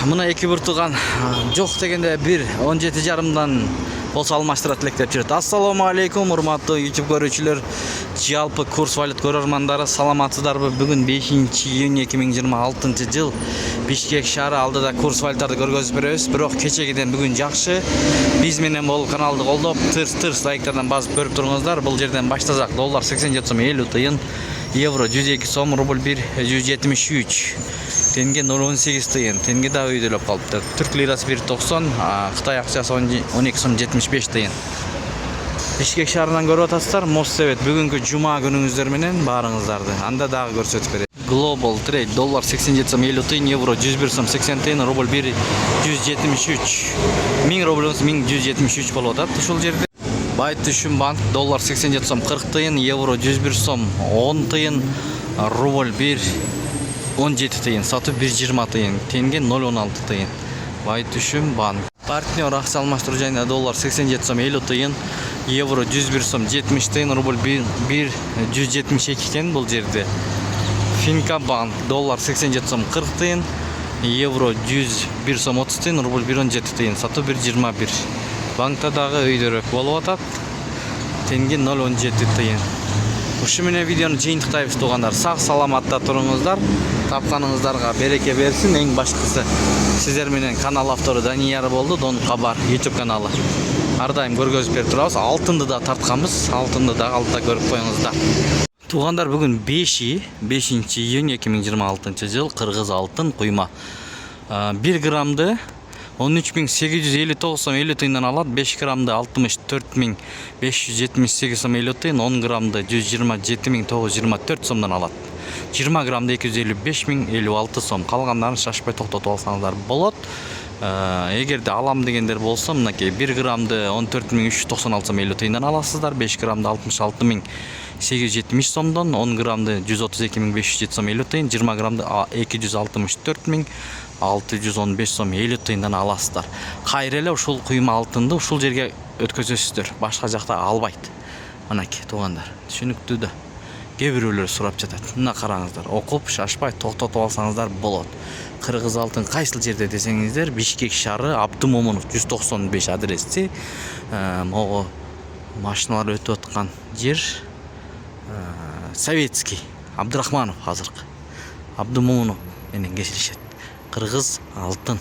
мына эки буртуган жок дегенде 17:30 болсо алмаштыра тилектеп жүрөт. Ассаламу алейкум, урматтуу YouTube көрүүчүлөр, жалпы курс валют көрөрмандары, саламатсыздарбы? Бүгүн 5-июнь 2026-жыл Бишкек шаары алдыда курс валютарды көргөзүп беребиз. Бирок кечегиден бүгүн жакшы. Биз менен болуп каналды колдоп, тырс лайктардан басып көрүп туруңуздар. Бул жерден баштасак, доллар 87 сом 50 тыйын, евро 102 сом, рубль 1 173, тенге 0.18 тыйын, тенге да өйдөлөп калыптыр. Түрк лирасы 1.90, Кытай акчасы 12 сом 75 тыйын. Бишкек шаарынан көрүп атасыздар. Моссебет бүгүнкү жума күнүңүздөр менен баарыңыздарды анда дагы көрсөтүп берет. Global Trade доллар 87 сом 50 тыйын, евро 101 сом 80 тыйын, рубль 1 173. 1000 рубль 1173 болуп атат ушул жерде. Байт түшүм банк доллар 87 сом 40 тыйын, евро 101 сом 10 тыйын, рубль 1 17 тыйын, сатып 120 тыйын, тенге 0.16 тыйын. Байт түшүм банк. Партнер акча алмаштыруу жайында доллар 87 сом 50 тыйын, евро 101 сом 70 тыйын, рубль 1 172 экен бул жерде. Финка банк доллар 87 сом 40 тыйын, евро 101 сом 30 тыйын, рубль 1.17 тыйын, сатып 1.21. Банкта дагы өйдөрөк болуп атат. Тенге 0.17 тыйын. Ушу менен видеону жыйынтыктайбыз туугандар. Сак саламатта туруңуздар. Тапканыңыздарга береке берсин. Эң башкысы сиздер менен канал автору Данияр болду. Дон Кабар YouTube каналы. Ар дайым көргөзүп берип турабыз. Алтынды да тартканбыз. Алтынды да алдыда көрүп коюңуздар. Туугандар, бүгүн 5-июнь 2026-жыл кыргыз алтын куйма. 1 грамды 13.859 сом 50 тыйындан алат, 5 грамды 64.578 сом 50 тыйын, 10 грамды 127.924 сомдан алат. 20 грамды 255.056 сом. Калгандарын шашпай токтотуп алсаңыздар болот. Эгерде алам дегендер болсо, мынакей 1 грамды 14.396 сом 50 тыйындан аласыздар, 5 грамды 66.870 сомдон, 10 грамды 132.507 сом 50 тыйын, 20 грамды 264.615 сом 50 тыйындан аласыздар. Кайра эле ушул куйма алтынды ушул жерге өткөзөсүздөр. Башка жакта албайт. Мынакей туугандар, түшүнүктүү да. Кээ бирөөлөр сурап жатат. Мына караңыздар, окуп шашпай токтотуп алсаңыздар болот. Кыргыз алтын кайсыл жерде десеңиздер, Бишкек шаары, Абдымомунов 195 адресте. Могу машиналар өтүп аткан жер Советский, Абдрахманов азыркы. Абдымомунов менен кесилишет. Кыргыз алтын.